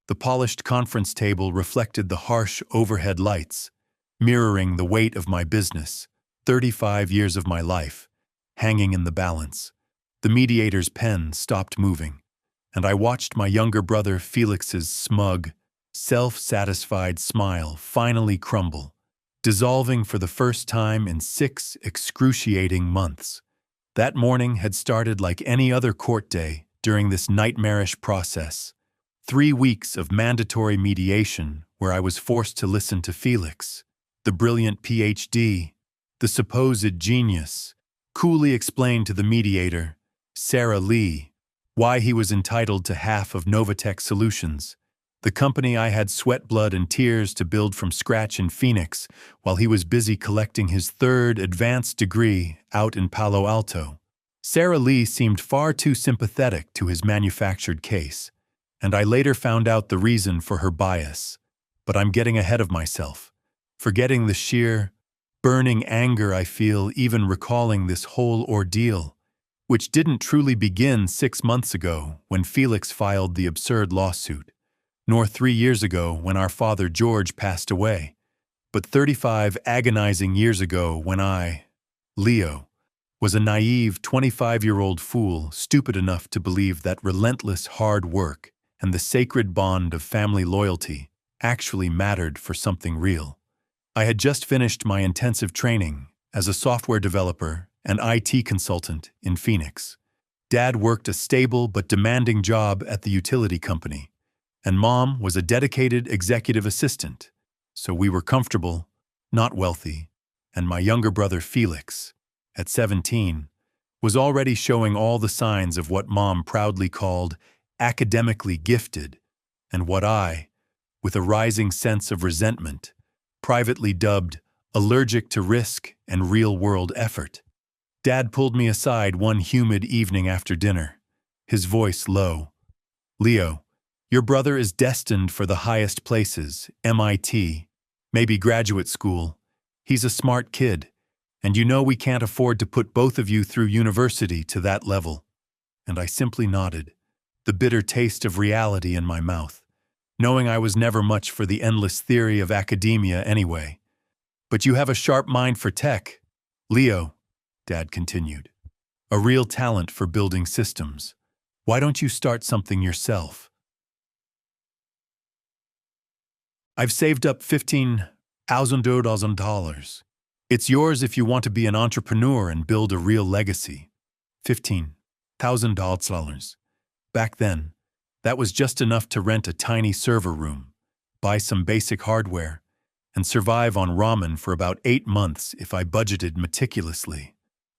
The polished conference table reflected the harsh overhead lights, mirroring the weight of my business, 35 years of my life, hanging in the balance. The mediator's pen stopped moving, and I watched my younger brother Felix's smug, self-satisfied smile finally crumble, dissolving for the first time in 6 excruciating months. That morning had started like any other court day during this nightmarish process. 3 weeks of mandatory mediation where I was forced to listen to Felix, the brilliant PhD, the supposed genius, coolly explain to the mediator, Sarah Lee, why he was entitled to half of Novatech Solutions, the company I had sweat, blood, and tears to build from scratch in Phoenix while he was busy collecting his 3rd advanced degree out in Palo Alto. Sarah Lee seemed far too sympathetic to his manufactured case, and I later found out the reason for her bias. But I'm getting ahead of myself, forgetting the sheer, burning anger I feel even recalling this whole ordeal, which didn't truly begin 6 months ago when Felix filed the absurd lawsuit, nor 3 years ago when our father George passed away, but 35 agonizing years ago when I, Leo, was a naive 25-year-old fool stupid enough to believe that relentless hard work and the sacred bond of family loyalty actually mattered for something real. I had just finished my intensive training as a software developer and IT consultant in Phoenix. Dad worked a stable but demanding job at the utility company, and Mom was a dedicated executive assistant, so we were comfortable, not wealthy, and my younger brother Felix, at 17, was already showing all the signs of what Mom proudly called academically gifted, and what I, with a rising sense of resentment, privately dubbed allergic to risk and real-world effort. Dad pulled me aside one humid evening after dinner, his voice low. "Leo, your brother is destined for the highest places, MIT, maybe graduate school. He's a smart kid, and you know we can't afford to put both of you through university to that level." And I simply nodded, the bitter taste of reality in my mouth, knowing I was never much for the endless theory of academia anyway. "But you have a sharp mind for tech, Leo," Dad continued. "A real talent for building systems. Why don't you start something yourself?" "I've saved up $15,000. It's yours if you want to be an entrepreneur and build a real legacy." $15,000. Back then, that was just enough to rent a tiny server room, buy some basic hardware, and survive on ramen for about 8 months if I budgeted meticulously.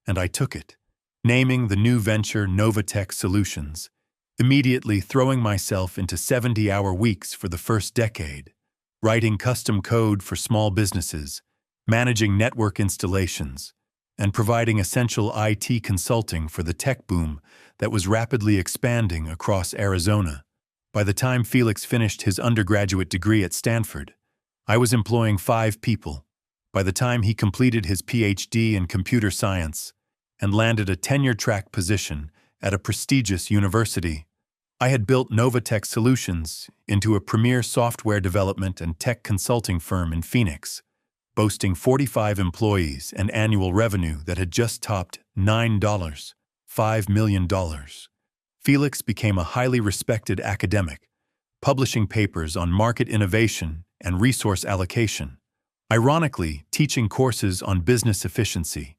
And I took it, naming the new venture Novatech Solutions, immediately throwing myself into 70-hour weeks for the first decade, writing custom code for small businesses, managing network installations, and providing essential IT consulting for the tech boom that was rapidly expanding across Arizona. By the time Felix finished his undergraduate degree at Stanford, I was employing 5 people. By the time he completed his PhD in computer science and landed a tenure-track position at a prestigious university, I had built Novatech Solutions into a premier software development and tech consulting firm in Phoenix, boasting 45 employees and annual revenue that had just topped $5 million. Felix became a highly respected academic, publishing papers on market innovation and resource allocation, ironically teaching courses on business efficiency.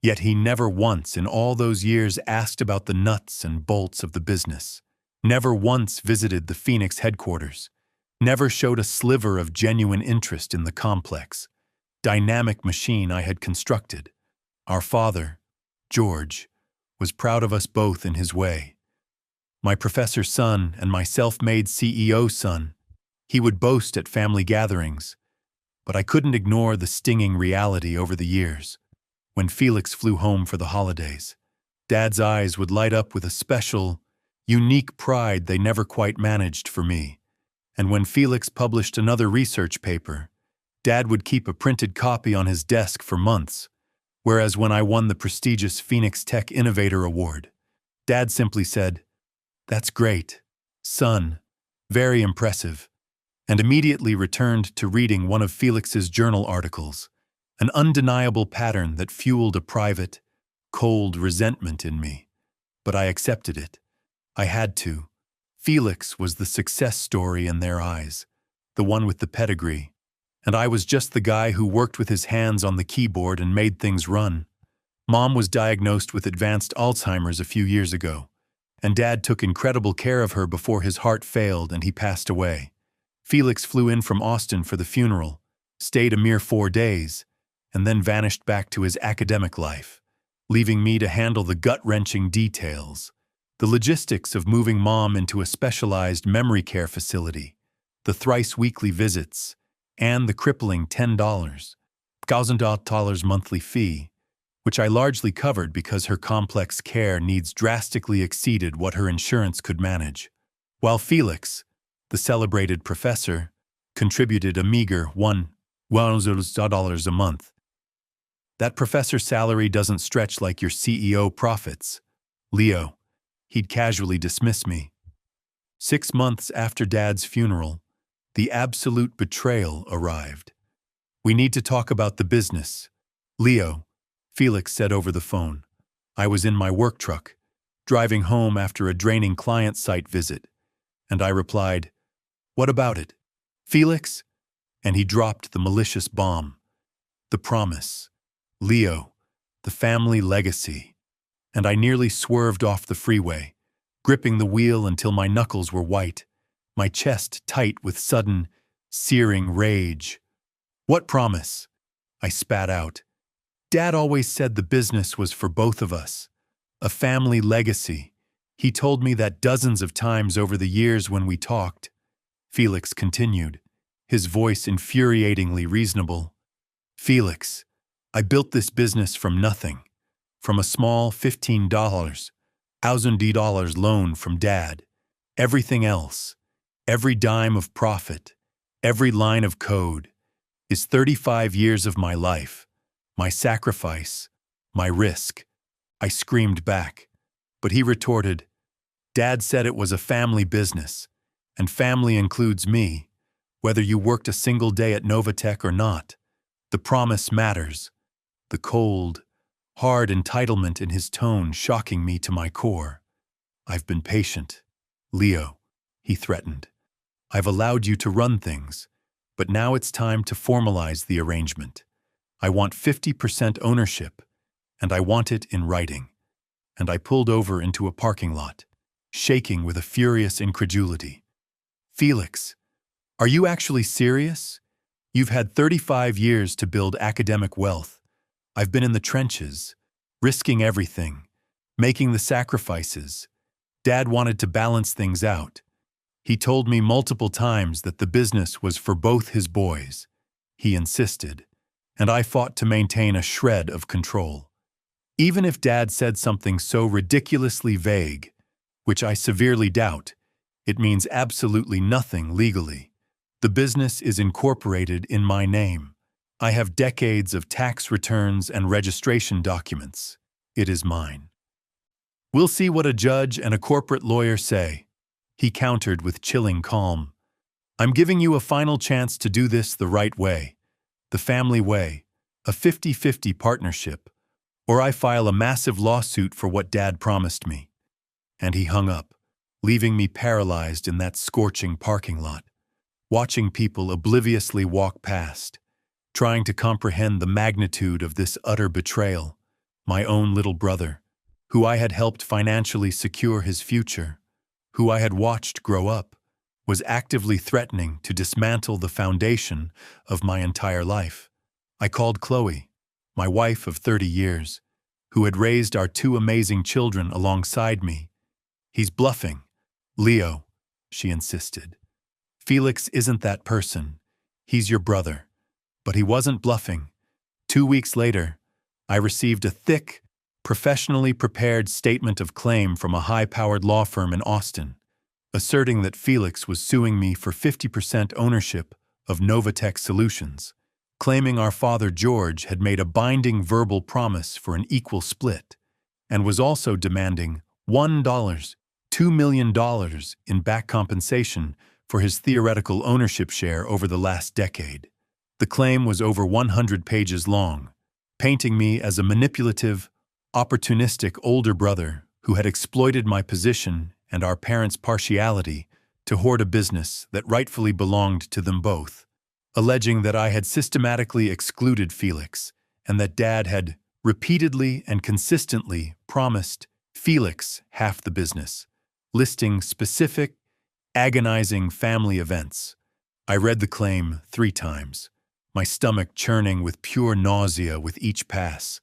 Yet he never once in all those years asked about the nuts and bolts of the business, never once visited the Phoenix headquarters, never showed a sliver of genuine interest in the complex, dynamic machine I had constructed. Our father, George, was proud of us both in his way. My professor's son and my self-made CEO son, he would boast at family gatherings, but I couldn't ignore the stinging reality over the years. When Felix flew home for the holidays, Dad's eyes would light up with a special, unique pride they never quite managed for me. And when Felix published another research paper, Dad would keep a printed copy on his desk for months, whereas when I won the prestigious Phoenix Tech Innovator Award, Dad simply said, "That's great, son, Very impressive, and immediately returned to reading one of Felix's journal articles, an undeniable pattern that fueled a private, cold resentment in me. But I accepted it. I had to. Felix was the success story in their eyes, the one with the pedigree, and I was just the guy who worked with his hands on the keyboard and made things run. Mom was diagnosed with advanced Alzheimer's a few years ago, and Dad took incredible care of her before his heart failed and he passed away. Felix flew in from Austin for the funeral, stayed a mere 4 days, and then vanished back to his academic life, leaving me to handle the gut-wrenching details, the logistics of moving Mom into a specialized memory care facility, the thrice-weekly visits, and the crippling $10,000 monthly fee, which I largely covered because her complex care needs drastically exceeded what her insurance could manage, while Felix, the celebrated professor, contributed a meager $1,000 a month. That professor's salary doesn't stretch like your CEO profits. Leo, he'd casually dismiss me. 6 months after Dad's funeral, the absolute betrayal arrived. We need to talk about the business. Leo, Felix said over the phone. I was in my work truck, driving home after a draining client site visit, and I replied, "What about it, Felix?" And he dropped the malicious bomb. The promise. Leo, the family legacy. And I nearly swerved off the freeway, gripping the wheel until my knuckles were white, my chest tight with sudden, searing rage. What promise? I spat out. Dad always said the business was for both of us. A family legacy. He told me that dozens of times over the years when we talked. Felix continued, his voice infuriatingly reasonable. Felix, I built this business from nothing, from a small $15,000 loan from Dad. Everything else, every dime of profit, every line of code, is 35 years of my life, my sacrifice, my risk. I screamed back, but he retorted, Dad said it was a family business, and family includes me, whether you worked a single day at Novatech or not. The promise matters. The cold, hard entitlement in his tone shocking me to my core. I've been patient. Leo, he threatened. I've allowed you to run things, but now it's time to formalize the arrangement. I want 50% ownership, and I want it in writing. And I pulled over into a parking lot, shaking with a furious incredulity. Felix, are you actually serious? You've had 35 years to build academic wealth. I've been in the trenches, risking everything, making the sacrifices. Dad wanted to balance things out. He told me multiple times that the business was for both his boys. He insisted, and I fought to maintain a shred of control. Even if Dad said something so ridiculously vague, which I severely doubt, it means absolutely nothing legally. The business is incorporated in my name. I have decades of tax returns and registration documents. It is mine. We'll see what a judge and a corporate lawyer say, he countered with chilling calm. I'm giving you a final chance to do this the right way, the family way, a 50-50 partnership, or I file a massive lawsuit for what Dad promised me. And he hung up, leaving me paralyzed in that scorching parking lot, watching people obliviously walk past, trying to comprehend the magnitude of this utter betrayal. My own little brother, who I had helped financially secure his future, who I had watched grow up, was actively threatening to dismantle the foundation of my entire life. I called Chloe, my wife of 30 years, who had raised our 2 amazing children alongside me. He's bluffing. Leo, she insisted. Felix isn't that person. He's your brother. But he wasn't bluffing. 2 weeks later, I received a thick, professionally prepared statement of claim from a high-powered law firm in Austin, asserting that Felix was suing me for 50% ownership of Novatech Solutions, claiming our father George had made a binding verbal promise for an equal split, and was also demanding $2 million in back compensation for his theoretical ownership share over the last decade. The claim was over 100 pages long, painting me as a manipulative, opportunistic older brother who had exploited my position and our parents' partiality to hoard a business that rightfully belonged to them both, alleging that I had systematically excluded Felix and that Dad had repeatedly and consistently promised Felix half the business, listing specific, agonizing family events. I read the claim 3 times, my stomach churning with pure nausea with each pass.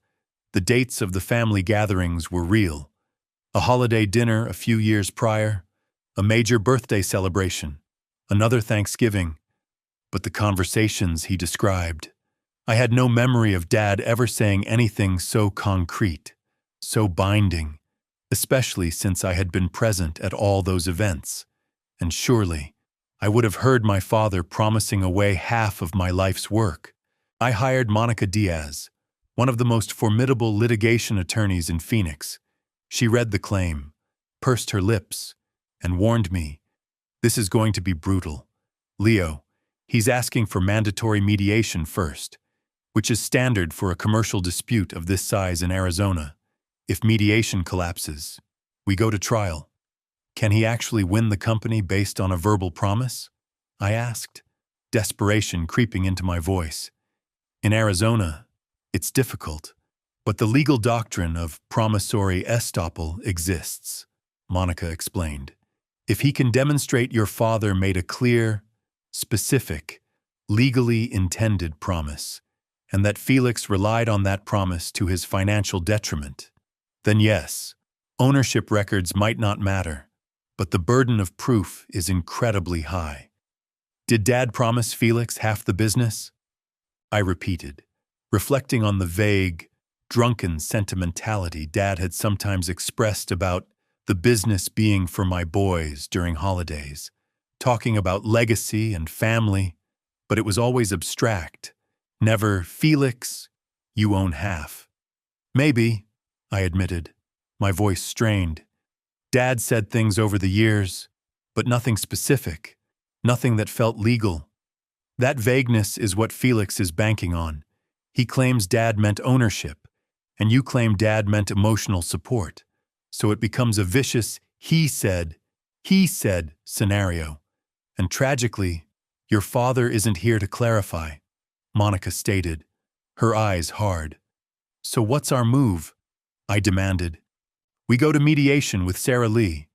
The dates of the family gatherings were real. A holiday dinner a few years prior, a major birthday celebration, another Thanksgiving. But the conversations he described, I had no memory of Dad ever saying anything so concrete, so binding, especially since I had been present at all those events. And surely, I would have heard my father promising away half of my life's work. I hired Monica Diaz, one of the most formidable litigation attorneys in Phoenix. She read the claim, pursed her lips, and warned me, "This is going to be brutal. Leo, he's asking for mandatory mediation first, which is standard for a commercial dispute of this size in Arizona. If mediation collapses, we go to trial. Can he actually win the company based on a verbal promise?" I asked, desperation creeping into my voice. In Arizona, it's difficult, but the legal doctrine of promissory estoppel exists, Monica explained. If he can demonstrate your father made a clear, specific, legally intended promise, and that Felix relied on that promise to his financial detriment, then yes, ownership records might not matter, but the burden of proof is incredibly high. Did Dad promise Felix half the business? I repeated, reflecting on the vague, drunken sentimentality Dad had sometimes expressed about the business being for my boys during holidays, talking about legacy and family, but it was always abstract, never, "Felix, you own half." "Maybe," I admitted, my voice strained. Dad said things over the years, but nothing specific, nothing that felt legal. That vagueness is what Felix is banking on. He claims Dad meant ownership, and you claim Dad meant emotional support. So it becomes a vicious he said scenario. And tragically, your father isn't here to clarify, Monica stated, her eyes hard. "So what's our move?" I demanded. "We go to mediation with Sarah Lee,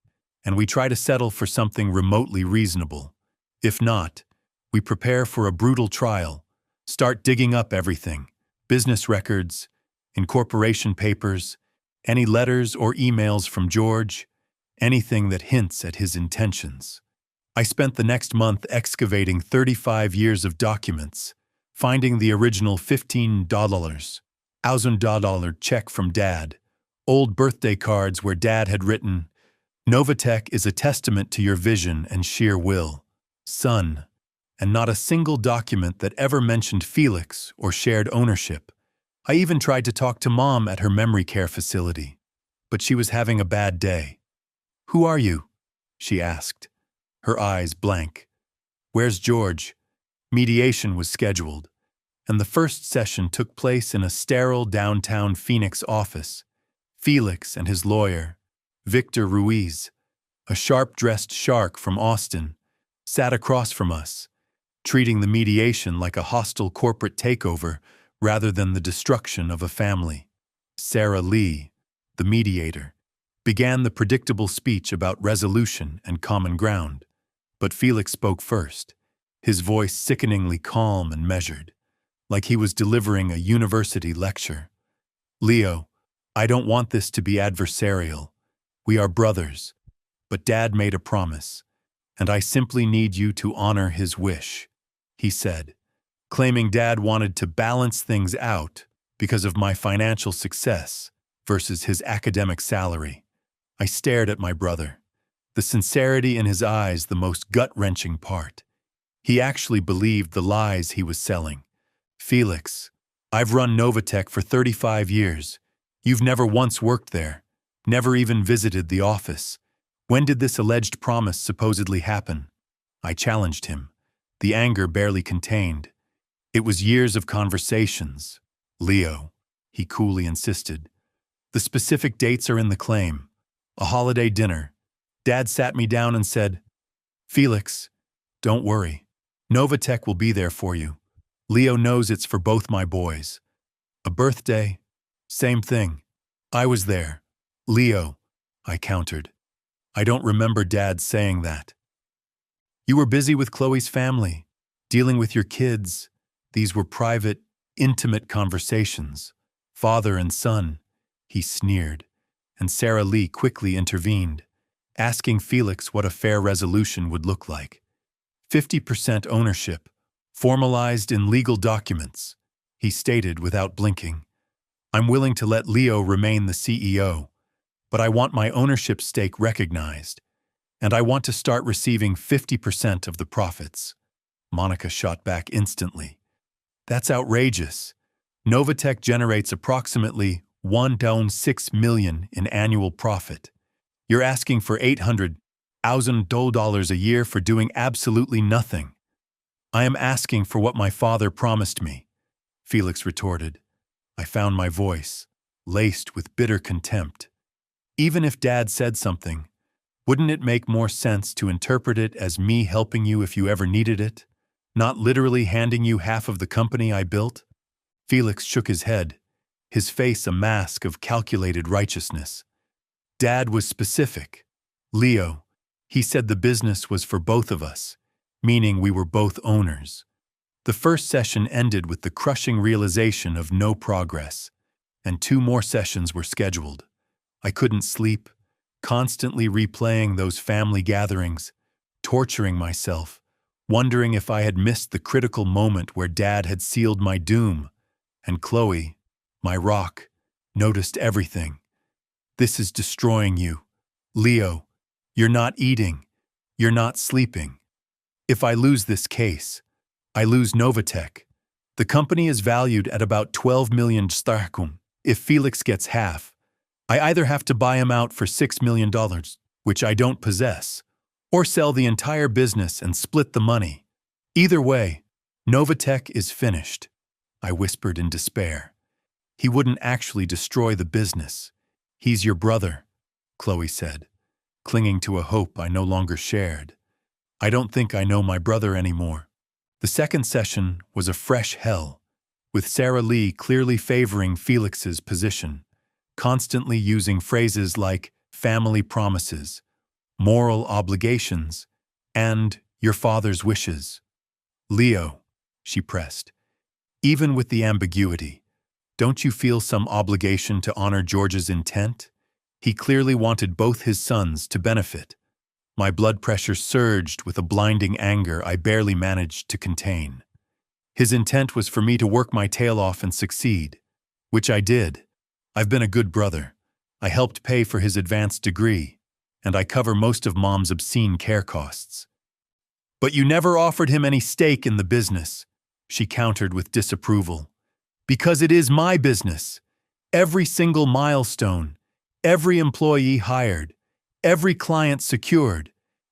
and we try to settle for something remotely reasonable. If not, we prepare for a brutal trial, start digging up everything, business records, incorporation papers, any letters or emails from George, anything that hints at his intentions." I spent the next month excavating 35 years of documents, finding the original $15,000 check from Dad, old birthday cards where Dad had written, "Novatech is a testament to your vision and sheer will, son," and not a single document that ever mentioned Felix or shared ownership. I even tried to talk to Mom at her memory care facility, but she was having a bad day. "Who are you?" she asked, her eyes blank. "Where's George?" Mediation was scheduled, and the first session took place in a sterile downtown Phoenix office. Felix and his lawyer, Victor Ruiz, a sharp-dressed shark from Austin, sat across from us, treating the mediation like a hostile corporate takeover rather than the destruction of a family. Sarah Lee, the mediator, began the predictable speech about resolution and common ground, but Felix spoke first, his voice sickeningly calm and measured, like he was delivering a university lecture. "Leo, I don't want this to be adversarial. We are brothers, but Dad made a promise, and I simply need you to honor his wish," he said, claiming Dad wanted to balance things out because of my financial success versus his academic salary. I stared at my brother, the sincerity in his eyes the most gut-wrenching part. He actually believed the lies he was selling. "Felix, I've run Novatech for 35 years. You've never once worked there, never even visited the office. When did this alleged promise supposedly happen?" I challenged him, the anger barely contained. It was years of conversations. Leo, he coolly insisted. The specific dates are in the claim. A holiday dinner. Dad sat me down and said, Felix, don't worry. Novatech will be there for you. Leo knows it's for both my boys. A birthday? Same thing. I was there. Leo, I countered. I don't remember Dad saying that. You were busy with Chloe's family, dealing with your kids. These were private, intimate conversations. Father and son, he sneered, and Sarah Lee quickly intervened, asking Felix what a fair resolution would look like. 50% ownership, formalized in legal documents, he stated without blinking. I'm willing to let Leo remain the CEO, but I want my ownership stake recognized, and I want to start receiving 50% of the profits. Monica shot back instantly. That's outrageous. Novatech generates approximately $1.6 million in annual profit. You're asking for $800,000 a year for doing absolutely nothing. I am asking for what my father promised me, Felix retorted. I found my voice, laced with bitter contempt. Even if Dad said something, wouldn't it make more sense to interpret it as me helping you if you ever needed it, not literally handing you half of the company I built? Felix shook his head, his face a mask of calculated righteousness. Dad was specific. Leo, he said the business was for both of us, meaning we were both owners. The first session ended with the crushing realization of no progress, and 2 more sessions were scheduled. I couldn't sleep, constantly replaying those family gatherings, torturing myself, wondering if I had missed the critical moment where Dad had sealed my doom, and Chloe, my rock, noticed everything. This is destroying you. Leo, you're not eating. You're not sleeping. If I lose this case, I lose Novatech. The company is valued at about 12 million starkum. If Felix gets half, I either have to buy him out for $6 million, which I don't possess, or sell the entire business and split the money. Either way, Novatech is finished, I whispered in despair. He wouldn't actually destroy the business. He's your brother, Chloe said, clinging to a hope I no longer shared. I don't think I know my brother anymore. The second session was a fresh hell, with Sarah Lee clearly favoring Felix's position, constantly using phrases like family promises, moral obligations, and your father's wishes. Leo, she pressed, even with the ambiguity, don't you feel some obligation to honor George's intent? He clearly wanted both his sons to benefit. My blood pressure surged with a blinding anger I barely managed to contain. His intent was for me to work my tail off and succeed, which I did. I've been a good brother. I helped pay for his advanced degree, and I cover most of Mom's obscene care costs. But you never offered him any stake in the business, she countered with disapproval. Because it is my business. Every single milestone, every employee hired, every client secured,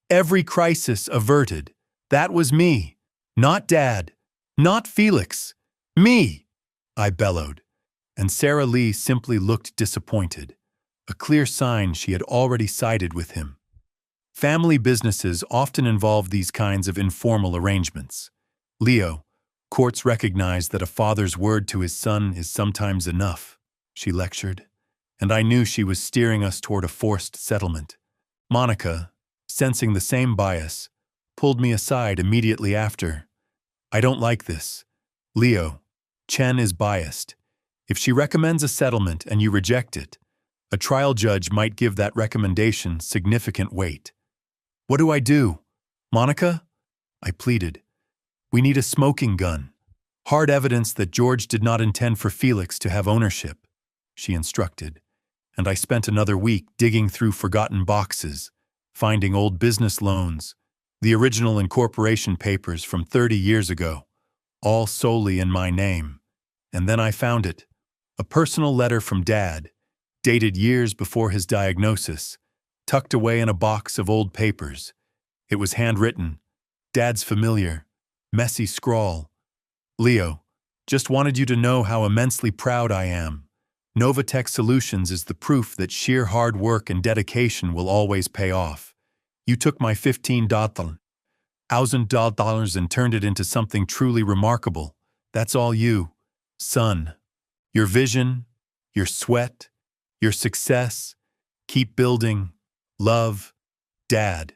every crisis averted. That was me, not Dad, not Felix. Me, I bellowed, and Sarah Lee simply looked disappointed, a clear sign she had already sided with him. Family businesses often involve these kinds of informal arrangements. Leo, courts recognize that a father's word to his son is sometimes enough, she lectured, and I knew she was steering us toward a forced settlement. Monica, sensing the same bias, pulled me aside immediately after. I don't like this. Leo, Chen is biased. If she recommends a settlement and you reject it, a trial judge might give that recommendation significant weight. What do I do? Monica? I pleaded. We need a smoking gun. Hard evidence that George did not intend for Felix to have ownership, she instructed, and I spent another week digging through forgotten boxes, finding old business loans, the original incorporation papers from 30 years ago, all solely in my name. And then I found it, a personal letter from Dad, dated years before his diagnosis, tucked away in a box of old papers. It was handwritten, Dad's familiar, messy scrawl. Leo, just wanted you to know how immensely proud I am. Novatech Solutions is the proof that sheer hard work and dedication will always pay off. You took my $15,000 and turned it into something truly remarkable. That's all you, son. Your vision, your sweat, your success. Keep building. Love, Dad.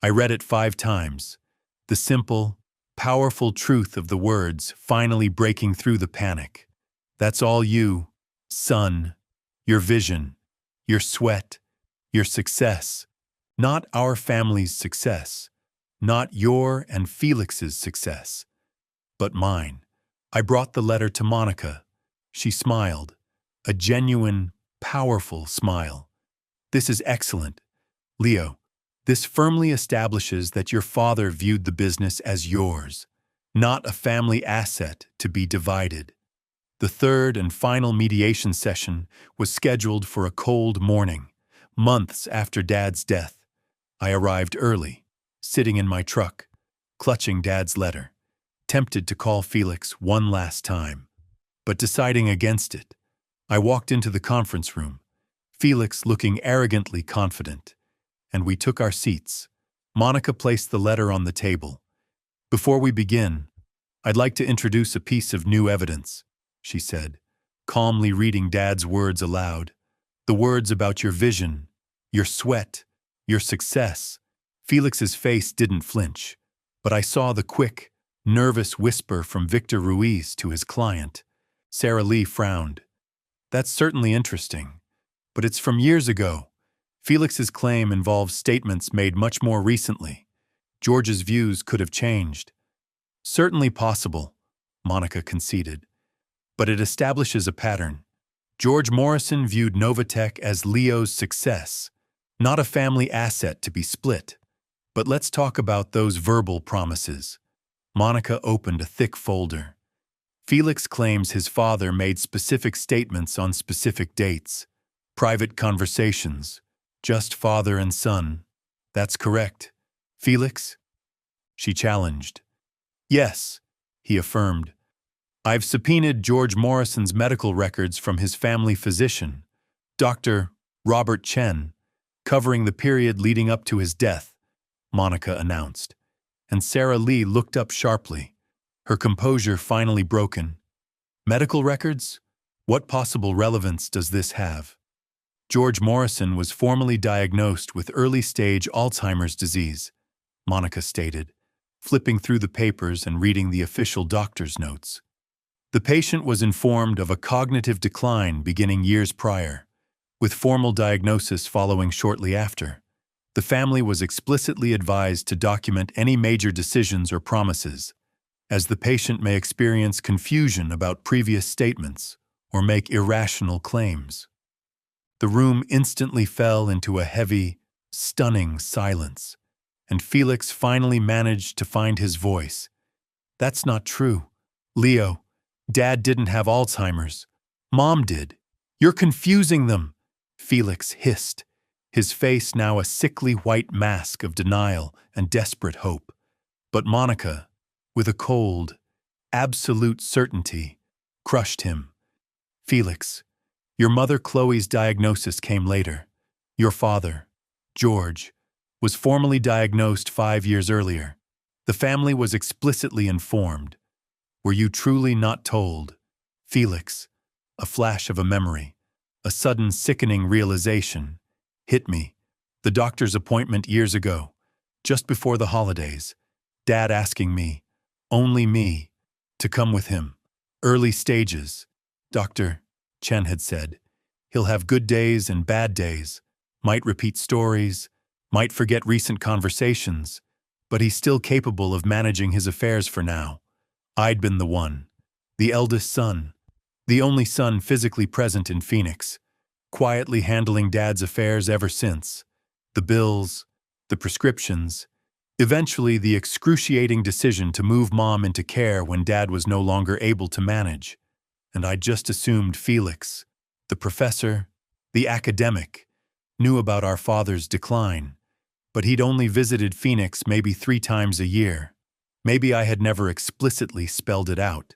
I read it 5 times. The simple, powerful truth of the words finally breaking through the panic. That's all you, son. Your vision, your sweat, your success. Not our family's success. Not your and Felix's success. But mine. I brought the letter to Monica. She smiled. A genuine, powerful smile. This is excellent. Leo, this firmly establishes that your father viewed the business as yours, not a family asset to be divided. The third and final mediation session was scheduled for a cold morning, months after Dad's death. I arrived early, sitting in my truck, clutching Dad's letter, tempted to call Felix one last time, but deciding against it. I walked into the conference room, Felix looking arrogantly confident, and we took our seats. Monica placed the letter on the table. Before we begin, I'd like to introduce a piece of new evidence, she said, calmly reading Dad's words aloud. The words about your vision, your sweat, your success. Felix's face didn't flinch, but I saw the quick, nervous whisper from Victor Ruiz to his client. Sarah Lee frowned. That's certainly interesting, but it's from years ago. Felix's claim involves statements made much more recently. George's views could have changed. Certainly possible, Monica conceded. But it establishes a pattern. George Morrison viewed Novatech as Leo's success, not a family asset to be split. But let's talk about those verbal promises. Monica opened a thick folder. Felix claims his father made specific statements on specific dates. Private conversations. Just father and son. That's correct. Felix? She challenged. Yes, he affirmed. I've subpoenaed George Morrison's medical records from his family physician, Dr. Robert Chen, covering the period leading up to his death, Monica announced. And Sarah Lee looked up sharply, her composure finally broken. Medical records? What possible relevance does this have? George Morrison was formally diagnosed with early-stage Alzheimer's disease, Monica stated, flipping through the papers and reading the official doctor's notes. The patient was informed of a cognitive decline beginning years prior, with formal diagnosis following shortly after. The family was explicitly advised to document any major decisions or promises, as the patient may experience confusion about previous statements or make irrational claims. The room instantly fell into a heavy, stunning silence, and Felix finally managed to find his voice. That's not true. Leo, Dad didn't have Alzheimer's. Mom did. You're confusing them, Felix hissed, his face now a sickly white mask of denial and desperate hope. But Monica, with a cold, absolute certainty, crushed him. Felix, your mother Chloe's diagnosis came later. Your father, George, was formally diagnosed 5 years earlier. The family was explicitly informed. Were you truly not told? Felix, a flash of a memory, a sudden sickening realization, hit me. The doctor's appointment years ago, just before the holidays. Dad asking me, only me, to come with him. Early stages. Dr. Chen had said, he'll have good days and bad days, might repeat stories, might forget recent conversations, but he's still capable of managing his affairs for now. I'd been the one, the eldest son, the only son physically present in Phoenix, quietly handling Dad's affairs ever since. The bills, the prescriptions, eventually the excruciating decision to move Mom into care when Dad was no longer able to manage. And I'd just assumed Felix, the professor, the academic, knew about our father's decline. but he'd only visited Phoenix maybe 3 times a year. Maybe I had never explicitly spelled it out.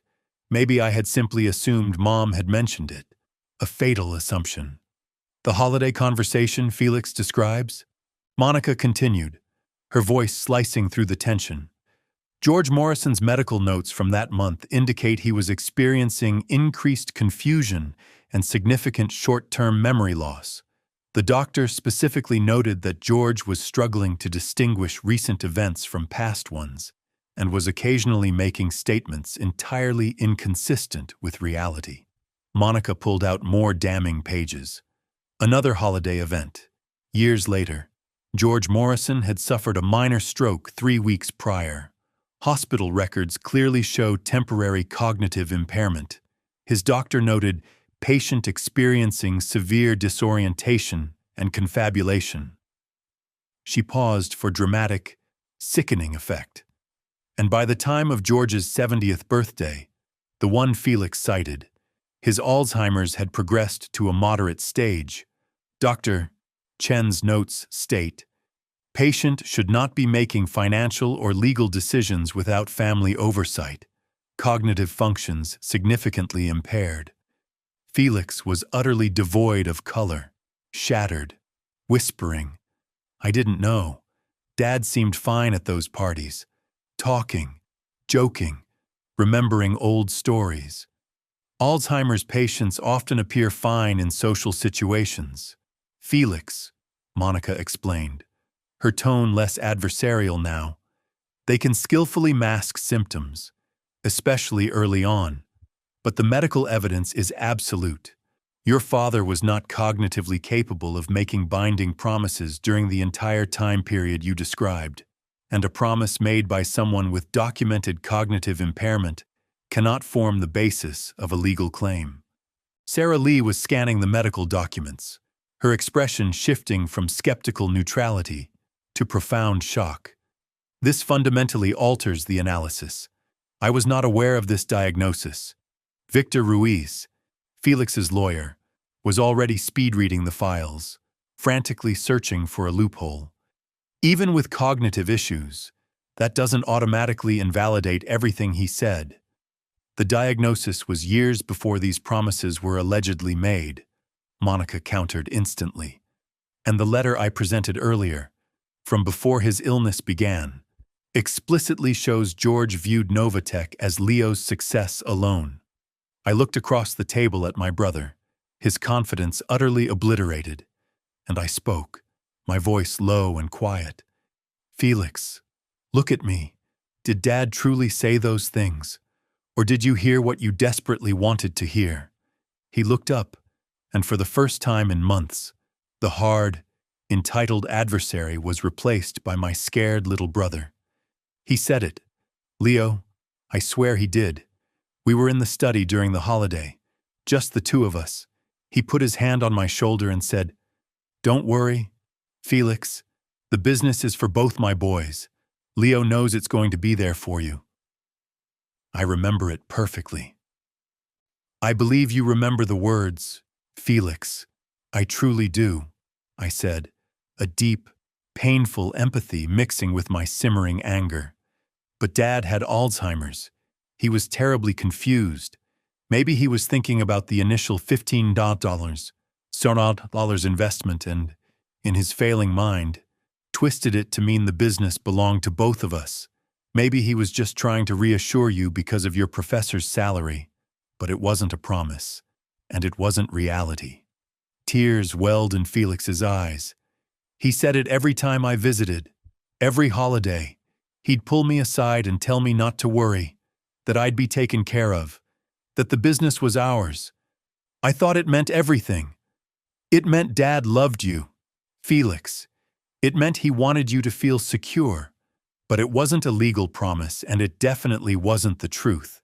Maybe I had simply assumed Mom had mentioned it. A fatal assumption. The holiday conversation Felix describes? Monica continued, her voice slicing through the tension. George Morrison's medical notes from that month indicate he was experiencing increased confusion and significant short-term memory loss. The doctor specifically noted that George was struggling to distinguish recent events from past ones and was occasionally making statements entirely inconsistent with reality. Monica pulled out more damning pages. Another holiday event. Years later, George Morrison had suffered a minor stroke 3 weeks prior. Hospital records clearly showed temporary cognitive impairment. His doctor noted patient experiencing severe disorientation and confabulation. She paused for dramatic, sickening effect. And by the time of George's 70th birthday, the one Felix cited, his Alzheimer's had progressed to a moderate stage. Dr. Chen's notes state, patient should not be making financial or legal decisions without family oversight. Cognitive functions significantly impaired. Felix was utterly devoid of color, shattered, whispering. I didn't know. Dad seemed fine at those parties, talking, joking, remembering old stories. Alzheimer's patients often appear fine in social situations. Felix, Monica explained, her tone less adversarial now. They can skillfully mask symptoms, especially early on, but the medical evidence is absolute. Your father was not cognitively capable of making binding promises during the entire time period you described, and a promise made by someone with documented cognitive impairment cannot form the basis of a legal claim. Sarah Lee was scanning the medical documents, her expression shifting from skeptical neutrality to profound shock. This fundamentally alters the analysis. I was not aware of this diagnosis. Victor Ruiz, Felix's lawyer, was already speed-reading the files, frantically searching for a loophole. Even with cognitive issues, that doesn't automatically invalidate everything he said. The diagnosis was years before these promises were allegedly made, Monica countered instantly. And the letter I presented earlier, from before his illness began, explicitly shows George viewed Novatech as Leo's success alone. I looked across the table at my brother, his confidence utterly obliterated, and I spoke, my voice low and quiet. Felix, look at me. Did Dad truly say those things? Or did you hear what you desperately wanted to hear? He looked up, and for the first time in months, the hard, entitled adversary was replaced by my scared little brother. He said it. Leo, I swear he did. We were in the study during the holiday, just the two of us. He put his hand on my shoulder and said, "Don't worry, Felix. The business is for both my boys. Leo knows it's going to be there for you." I remember it perfectly. I believe you remember the words, Felix. I truly do, I said, a deep, painful empathy mixing with my simmering anger. But Dad had Alzheimer's. He was terribly confused. Maybe he was thinking about the initial $15 investment and, in his failing mind, twisted it to mean the business belonged to both of us. Maybe he was just trying to reassure you because of your professor's salary, but it wasn't a promise, and it wasn't reality. Tears welled in Felix's eyes. He said it every time I visited, every holiday. He'd pull me aside and tell me not to worry, that I'd be taken care of, that the business was ours. I thought it meant everything. It meant Dad loved you, Felix. It meant he wanted you to feel secure. But it wasn't a legal promise, and it definitely wasn't the truth,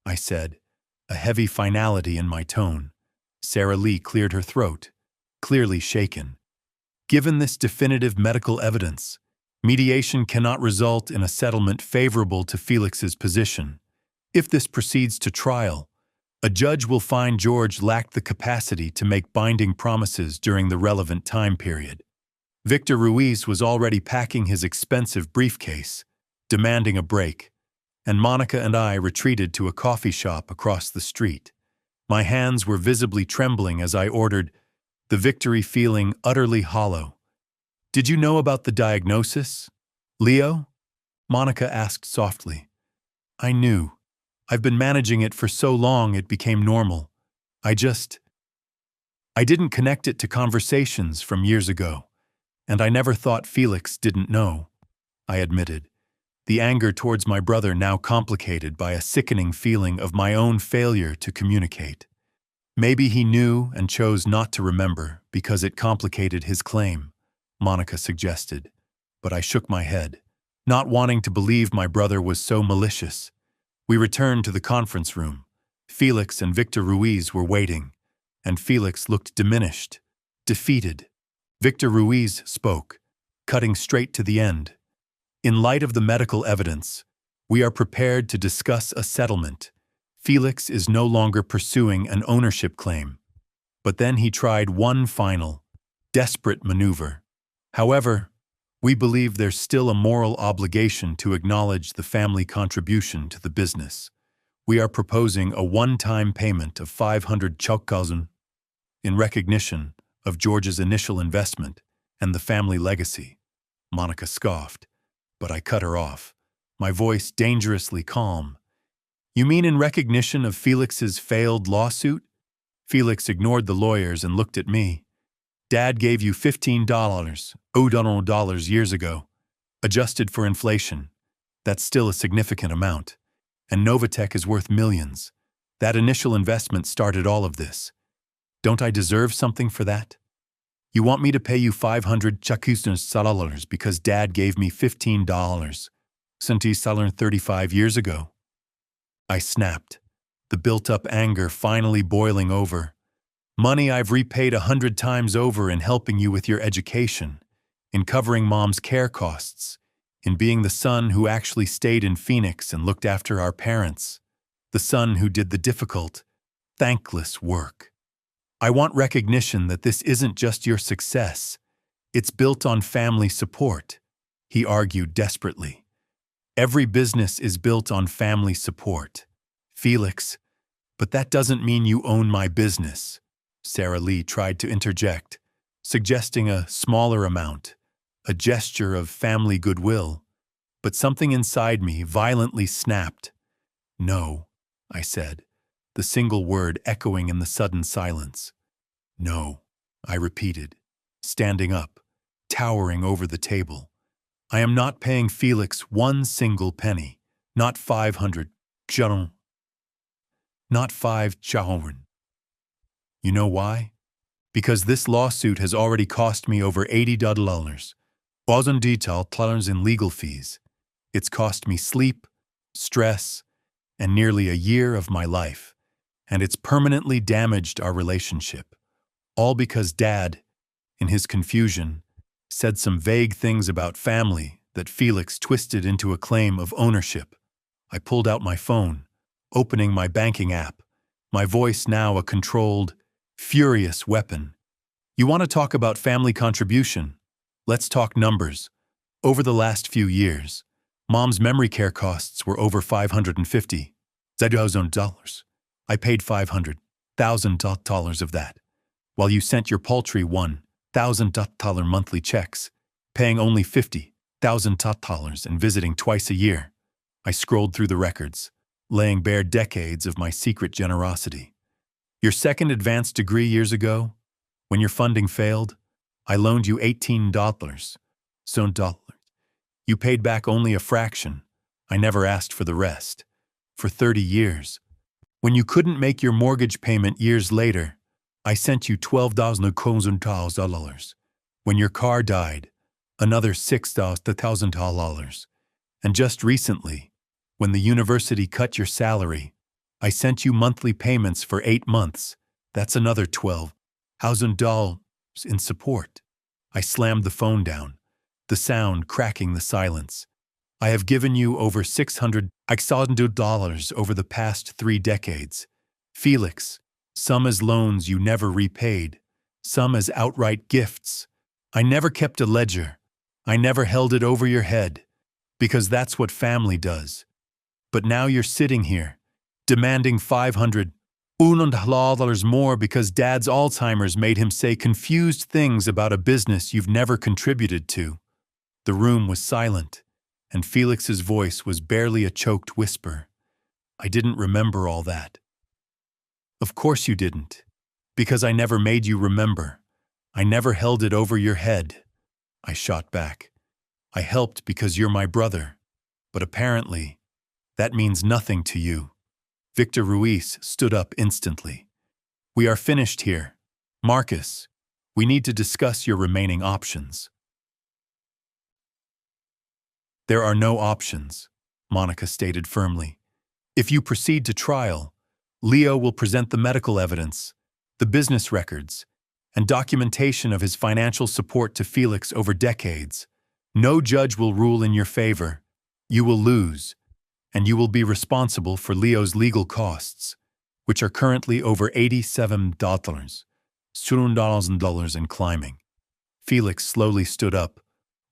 I said, a heavy finality in my tone. Sarah Lee cleared her throat, clearly shaken. Given this definitive medical evidence, mediation cannot result in a settlement favorable to Felix's position. If this proceeds to trial, a judge will find George lacked the capacity to make binding promises during the relevant time period. Victor Ruiz was already packing his expensive briefcase, demanding a break, and Monica and I retreated to a coffee shop across the street. My hands were visibly trembling as I ordered, the victory feeling utterly hollow. "Did you know about the diagnosis, Leo?" Monica asked softly. "I knew. I've been managing it for so long it became normal. I didn't connect it to conversations from years ago, and I never thought Felix didn't know," I admitted, the anger towards my brother now complicated by a sickening feeling of my own failure to communicate. "Maybe he knew and chose not to remember because it complicated his claim," Monica suggested, but I shook my head, not wanting to believe my brother was so malicious. We returned to the conference room. Felix and Victor Ruiz were waiting, and Felix looked diminished, defeated. Victor Ruiz spoke, cutting straight to the end. "In light of the medical evidence, we are prepared to discuss a settlement. Felix is no longer pursuing an ownership claim." But then he tried one final, desperate maneuver. "However, we believe there's still a moral obligation to acknowledge the family contribution to the business. We are proposing a one-time payment of 500 chokkalzen in recognition of George's initial investment and the family legacy." Monica scoffed, but I cut her off, my voice dangerously calm. "You mean in recognition of Felix's failed lawsuit?" Felix ignored the lawyers and looked at me. "Dad gave you $15 years ago. Adjusted for inflation, that's still a significant amount. And Novatech is worth millions. That initial investment started all of this. Don't I deserve something for that? You want me to pay you 500 $500 because Dad gave me $15 35 years ago?" I snapped, the built-up anger finally boiling over. "Money I've repaid 100 times over in helping you with your education, in covering Mom's care costs, in being the son who actually stayed in Phoenix and looked after our parents, the son who did the difficult, thankless work. I want recognition that this isn't just your success. It's built on family support," he argued desperately. "Every business is built on family support. Felix, but that doesn't mean you own my business." Sarah Lee tried to interject, suggesting a smaller amount, a gesture of family goodwill, but something inside me violently snapped. "No," I said, the single word echoing in the sudden silence. "No," I repeated, standing up, towering over the table. "I am not paying Felix one single penny, not 500 chon, not 5 chon. You know why? Because this lawsuit has already cost me over $80 in legal fees. It's cost me sleep, stress, and nearly a year of my life, and it's permanently damaged our relationship. All because Dad, in his confusion, said some vague things about family that Felix twisted into a claim of ownership." I pulled out my phone, opening my banking app, my voice now a controlled, furious weapon. "You want to talk about family contribution? Let's talk numbers. Over the last few years, Mom's memory care costs were over $550,000. I paid $500,000 of that, while you sent your paltry $1,000 monthly checks, paying only $50,000 and visiting twice a year." I scrolled through the records, laying bare decades of my secret generosity. "Your second advanced degree years ago, when your funding failed, I loaned you $18. You paid back only a fraction. I never asked for the rest. For 30 years. When you couldn't make your mortgage payment years later, I sent you $12,000. When your car died, another $6,000. And just recently, when the university cut your salary, I sent you monthly payments for 8 months. That's another $12,000 in support." I slammed the phone down, the sound cracking the silence. "I have given you over $600,000 over the past 3 decades. Felix, some as loans you never repaid, some as outright gifts, I never kept a ledger. I never held it over your head, because that's what family does. But now you're sitting here, demanding $500 more because Dad's Alzheimer's made him say confused things about a business you've never contributed to. The room was silent, and Felix's voice was barely a choked whisper. I didn't remember all that. Of course you didn't, because I never made you remember. I never held it over your head. I shot back. I helped because you're my brother, but apparently, that means nothing to you. Victor Ruiz stood up instantly. We are finished here. Marcus, we need to discuss your remaining options. There are no options, Monica stated firmly. If you proceed to trial, Leo will present the medical evidence, the business records, and documentation of his financial support to Felix over decades. No judge will rule in your favor. You will lose, and you will be responsible for Leo's legal costs, which are currently over $87,000 and climbing. Felix slowly stood up,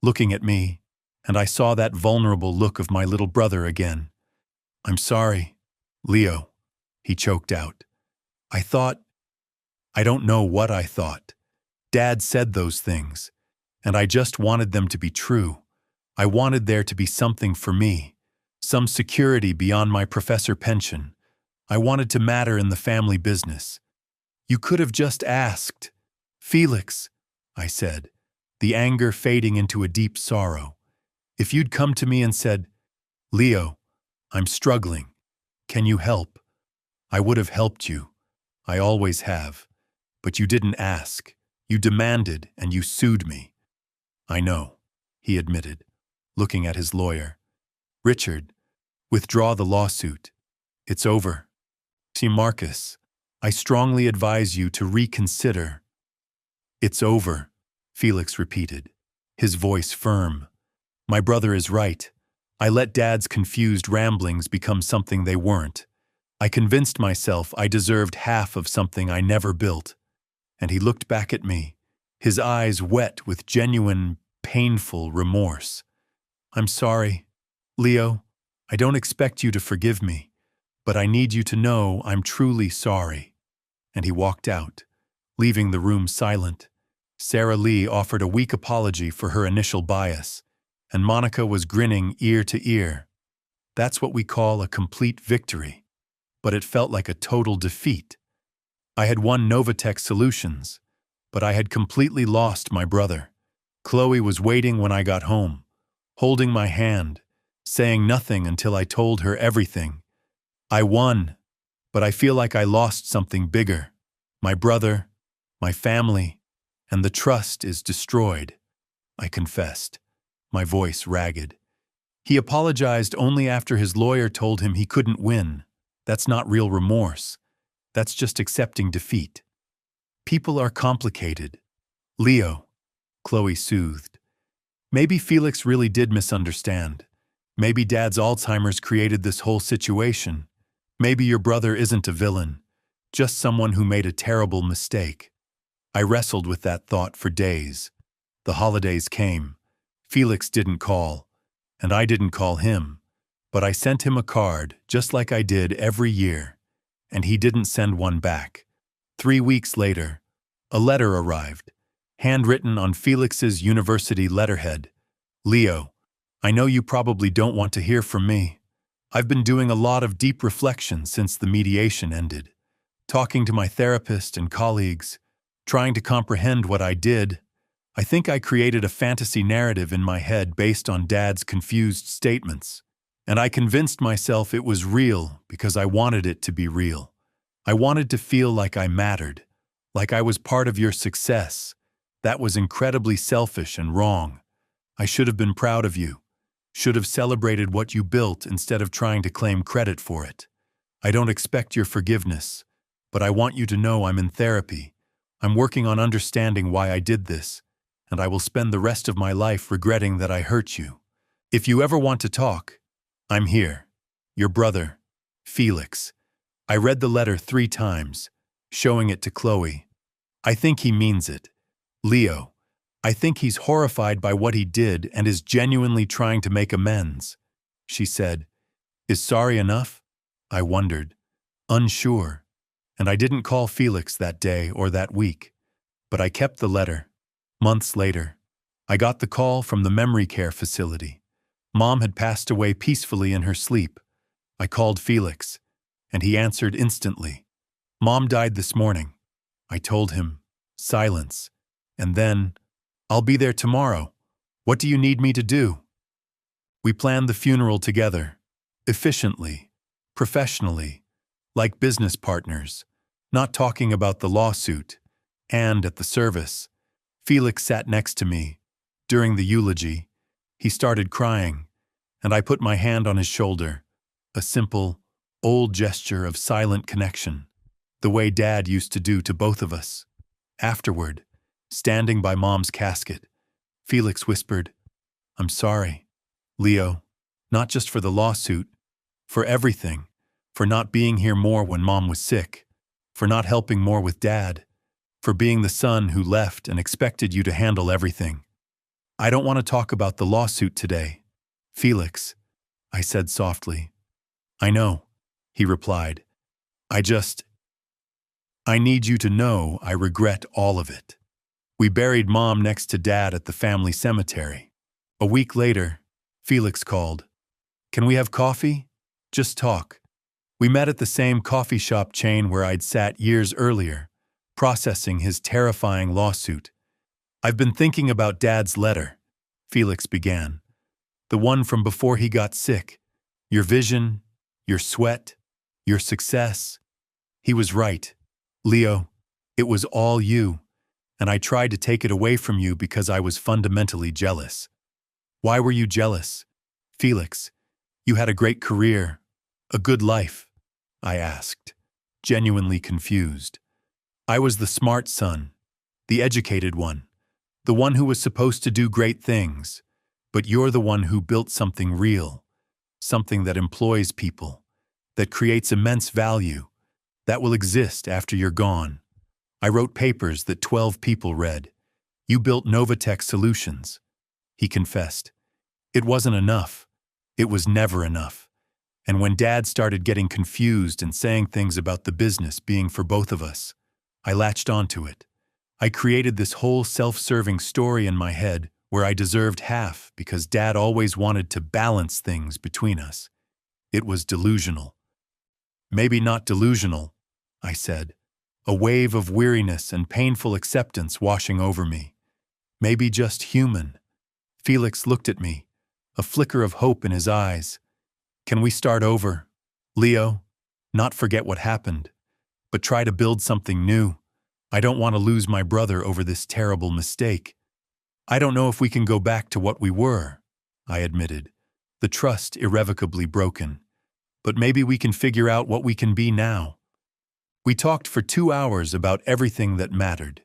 looking at me, and I saw that vulnerable look of my little brother again. I'm sorry, Leo, he choked out. I don't know what I thought. Dad said those things, and I just wanted them to be true. I wanted there to be something for me, some security beyond my professor pension. I wanted to matter in the family business. You could have just asked. Felix, I said, the anger fading into a deep sorrow. If you'd come to me and said, Leo, I'm struggling. Can you help? I would have helped you. I always have. But you didn't ask. You demanded and you sued me. I know, he admitted, looking at his lawyer. Richard, withdraw the lawsuit. It's over. See, Marcus, I strongly advise you to reconsider. It's over, Felix repeated, his voice firm. My brother is right. I let Dad's confused ramblings become something they weren't. I convinced myself I deserved half of something I never built. And he looked back at me, his eyes wet with genuine, painful remorse. I'm sorry, Leo. I don't expect you to forgive me, but I need you to know I'm truly sorry. And he walked out, leaving the room silent. Sarah Lee offered a weak apology for her initial bias, and Monica was grinning ear to ear. That's what we call a complete victory, but it felt like a total defeat. I had won Novatech Solutions, but I had completely lost my brother. Chloe was waiting when I got home, holding my hand, saying nothing until I told her everything. I won, but I feel like I lost something bigger. My brother, my family, and the trust is destroyed, I confessed, my voice ragged. He apologized only after his lawyer told him he couldn't win. That's not real remorse. That's just accepting defeat. People are complicated. Leo, Chloe soothed. Maybe Felix really did misunderstand. Maybe Dad's Alzheimer's created this whole situation. Maybe your brother isn't a villain, just someone who made a terrible mistake. I wrestled with that thought for days. The holidays came. Felix didn't call, and I didn't call him, but I sent him a card just like I did every year, and he didn't send one back. 3 weeks later, a letter arrived, handwritten on Felix's university letterhead. Leo, I know you probably don't want to hear from me. I've been doing a lot of deep reflection since the mediation ended, talking to my therapist and colleagues, trying to comprehend what I did. I think I created a fantasy narrative in my head based on Dad's confused statements, and I convinced myself it was real because I wanted it to be real. I wanted to feel like I mattered, like I was part of your success. That was incredibly selfish and wrong. I should have been proud of you, should have celebrated what you built instead of trying to claim credit for it. I don't expect your forgiveness, but I want you to know I'm in therapy. I'm working on understanding why I did this, and I will spend the rest of my life regretting that I hurt you. If you ever want to talk, I'm here. Your brother, Felix. I read the letter 3 times, showing it to Chloe. I think he means it. Leo, I think he's horrified by what he did and is genuinely trying to make amends, she said. Is sorry enough? I wondered, unsure, and I didn't call Felix that day or that week, but I kept the letter. Months later, I got the call from the memory care facility. Mom had passed away peacefully in her sleep. I called Felix, and he answered instantly. Mom died this morning. I told him. Silence. And then, I'll be there tomorrow. What do you need me to do? We planned the funeral together, efficiently, professionally, like business partners, not talking about the lawsuit. And at the service, Felix sat next to me. During the eulogy, he started crying, and I put my hand on his shoulder, a simple, old gesture of silent connection, the way Dad used to do to both of us. Afterward, standing by Mom's casket, Felix whispered, I'm sorry, Leo, not just for the lawsuit, for everything, for not being here more when Mom was sick, for not helping more with Dad, for being the son who left and expected you to handle everything. I don't want to talk about the lawsuit today, Felix, I said softly. I know, he replied. I need you to know I regret all of it. We buried Mom next to Dad at the family cemetery. A week later, Felix called. Can we have coffee? Just talk. We met at the same coffee shop chain where I'd sat years earlier, processing his terrifying lawsuit. I've been thinking about Dad's letter, Felix began. The one from before he got sick. Your vision, your sweat, your success. He was right. Leo, it was all you, and I tried to take it away from you because I was fundamentally jealous. Why were you jealous? Felix, you had a great career, a good life, I asked, genuinely confused. I was the smart son, the educated one, the one who was supposed to do great things, but you're the one who built something real, something that employs people, that creates immense value, that will exist after you're gone. I wrote papers that 12 people read. You built Novatech Solutions, he confessed. It wasn't enough. It was never enough. And when Dad started getting confused and saying things about the business being for both of us, I latched onto it. I created this whole self-serving story in my head where I deserved half because Dad always wanted to balance things between us. It was delusional. Maybe not delusional, I said, a wave of weariness and painful acceptance washing over me. Maybe just human. Felix looked at me, a flicker of hope in his eyes. Can we start over, Leo? Not forget what happened, but try to build something new. I don't want to lose my brother over this terrible mistake. I don't know if we can go back to what we were, I admitted, the trust irrevocably broken. But maybe we can figure out what we can be now. We talked for 2 hours about everything that mattered,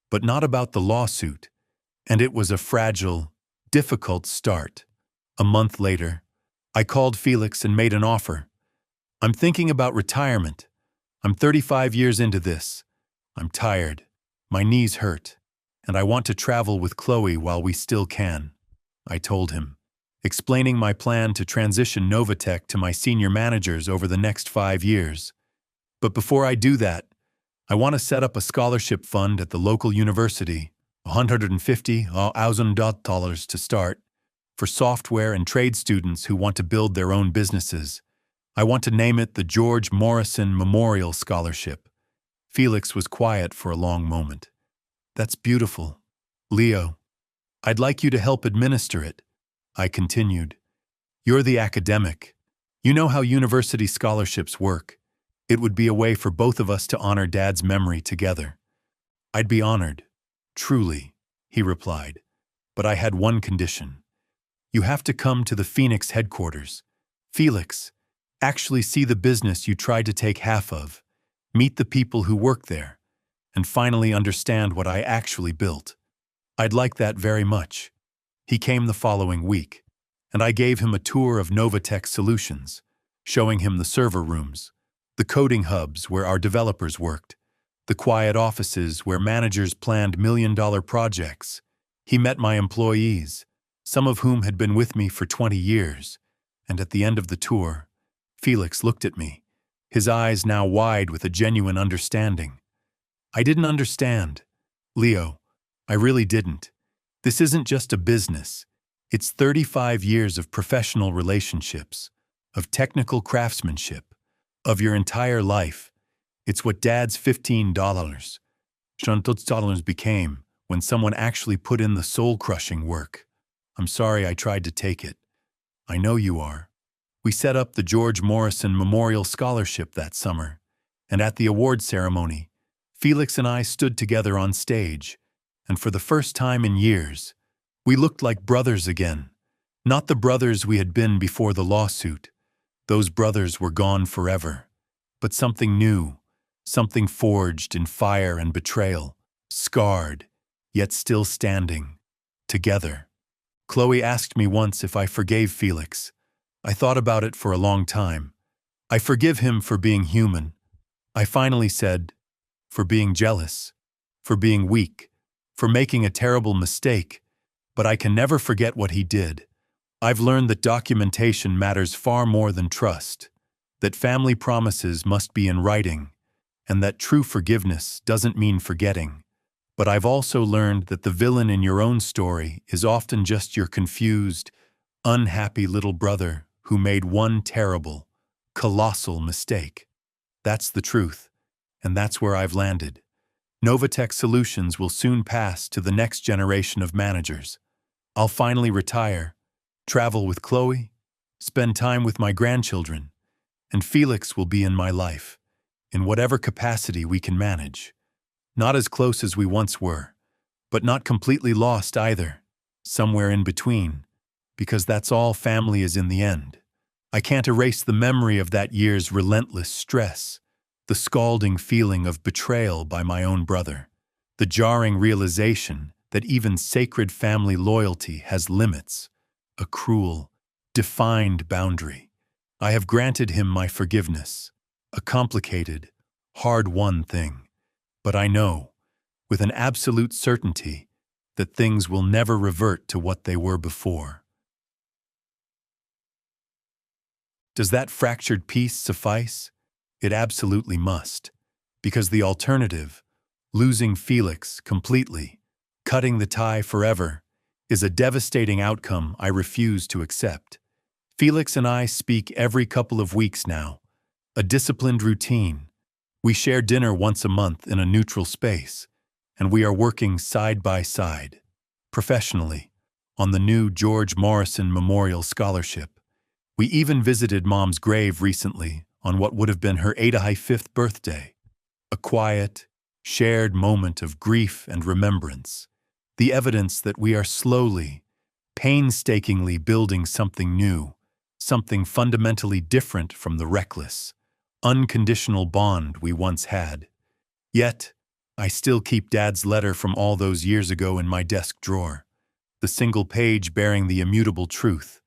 but not about the lawsuit, and it was a fragile, difficult start. A month later, I called Felix and made an offer. I'm thinking about retirement. I'm 35 years into this. I'm tired. My knees hurt. And I want to travel with Chloe while we still can, I told him, explaining my plan to transition Novatech to my senior managers over the next 5 years. But before I do that, I want to set up a scholarship fund at the local university, $150,000 to start, for software and trade students who want to build their own businesses. I want to name it the George Morrison Memorial Scholarship. Felix was quiet for a long moment. That's beautiful, Leo. I'd like you to help administer it, I continued. You're the academic. You know how university scholarships work. It would be a way for both of us to honor Dad's memory together. I'd be honored, truly, he replied. But I had one condition. You have to come to the Phoenix headquarters. Felix, actually see the business you tried to take half of, meet the people who work there, and finally understand what I actually built. I'd like that very much. He came the following week, and I gave him a tour of Novatech Solutions, showing him the server rooms, the coding hubs where our developers worked, the quiet offices where managers planned million-dollar projects. He met my employees, some of whom had been with me for 20 years, and at the end of the tour, Felix looked at me, his eyes now wide with a genuine understanding. I didn't understand. Leo, I really didn't. This isn't just a business. It's 35 years of professional relationships, of technical craftsmanship, of your entire life. It's what Dad's $15 became when someone actually put in the soul-crushing work. I'm sorry I tried to take it. I know you are. We set up the George Morrison Memorial Scholarship that summer, and at the award ceremony, Felix and I stood together on stage, and for the first time in years, we looked like brothers again. Not the brothers we had been before the lawsuit. Those brothers were gone forever. But something new, something forged in fire and betrayal, scarred, yet still standing, together. Chloe asked me once if I forgave Felix. I thought about it for a long time. I forgive him for being human. I finally said, for being jealous, for being weak, for making a terrible mistake, but I can never forget what he did. I've learned that documentation matters far more than trust, that family promises must be in writing, and that true forgiveness doesn't mean forgetting. But I've also learned that the villain in your own story is often just your confused, unhappy little brother who made one terrible, colossal mistake. That's the truth, and that's where I've landed. Novatech Solutions will soon pass to the next generation of managers. I'll finally retire, travel with Chloe, spend time with my grandchildren, and Felix will be in my life, in whatever capacity we can manage. Not as close as we once were, but not completely lost either, somewhere in between, because that's all family is in the end. I can't erase the memory of that year's relentless stress, the scalding feeling of betrayal by my own brother, the jarring realization that even sacred family loyalty has limits, a cruel, defined boundary. I have granted him my forgiveness, a complicated, hard-won thing, but I know, with an absolute certainty, that things will never revert to what they were before. Does that fractured piece suffice? It absolutely must, because the alternative, losing Felix completely, cutting the tie forever, is a devastating outcome I refuse to accept. Felix and I speak every couple of weeks now, a disciplined routine. We share dinner once a month in a neutral space, and we are working side by side, professionally, on the new George Morrison Memorial Scholarship. We even visited Mom's grave recently on what would have been her 85th birthday. A quiet, shared moment of grief and remembrance. The evidence that we are slowly, painstakingly building something new, something fundamentally different from the reckless, unconditional bond we once had. Yet, I still keep Dad's letter from all those years ago in my desk drawer, the single page bearing the immutable truth.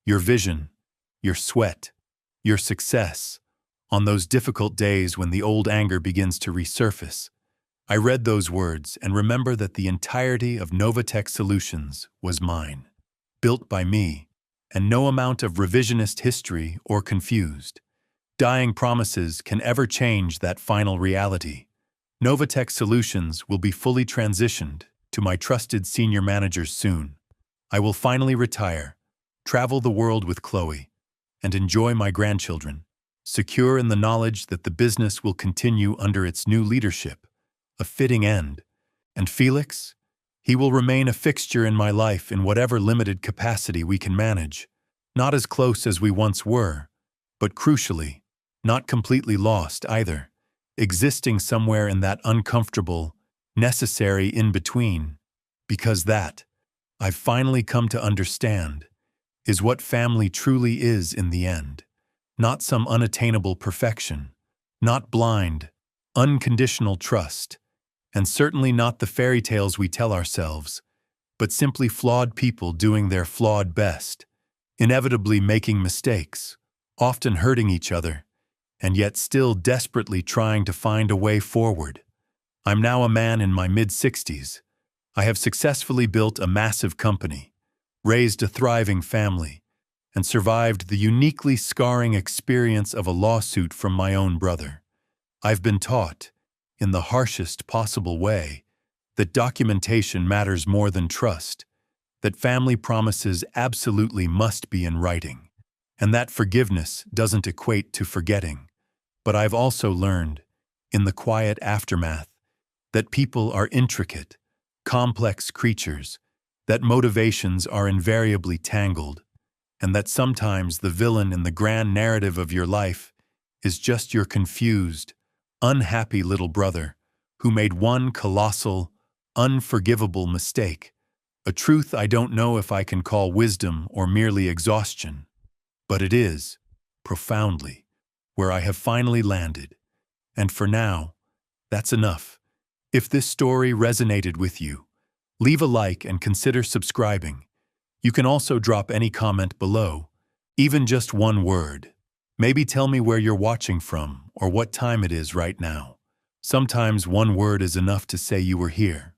Your vision, your sweat, your success, on those difficult days when the old anger begins to resurface. I read those words and remember that the entirety of Novatech Solutions was mine, built by me, and no amount of revisionist history or confused, dying promises can ever change that final reality. Novatech Solutions will be fully transitioned to my trusted senior managers soon. I will finally retire, travel the world with Chloe, and enjoy my grandchildren, secure in the knowledge that the business will continue under its new leadership, a fitting end. And Felix? He will remain a fixture in my life in whatever limited capacity we can manage, not as close as we once were, but crucially, not completely lost either, existing somewhere in that uncomfortable, necessary in-between, because that, I've finally come to understand, is what family truly is in the end. Not some unattainable perfection, not blind, unconditional trust, and certainly not the fairy tales we tell ourselves, but simply flawed people doing their flawed best, inevitably making mistakes, often hurting each other, and yet still desperately trying to find a way forward. I'm now a man in my mid-60s, I have successfully built a massive company, raised a thriving family, and survived the uniquely scarring experience of a lawsuit from my own brother. I've been taught, in the harshest possible way, that documentation matters more than trust, that family promises absolutely must be in writing, and that forgiveness doesn't equate to forgetting. But I've also learned, in the quiet aftermath, that people are intricate, complex creatures, that motivations are invariably tangled, and that sometimes the villain in the grand narrative of your life is just your confused, unhappy little brother who made one colossal, unforgivable mistake, a truth I don't know if I can call wisdom or merely exhaustion, but it is, profoundly, where I have finally landed. And for now, that's enough. If this story resonated with you, leave a like and consider subscribing. You can also drop any comment below, even just one word. Maybe tell me where you're watching from or what time it is right now. Sometimes one word is enough to say you were here.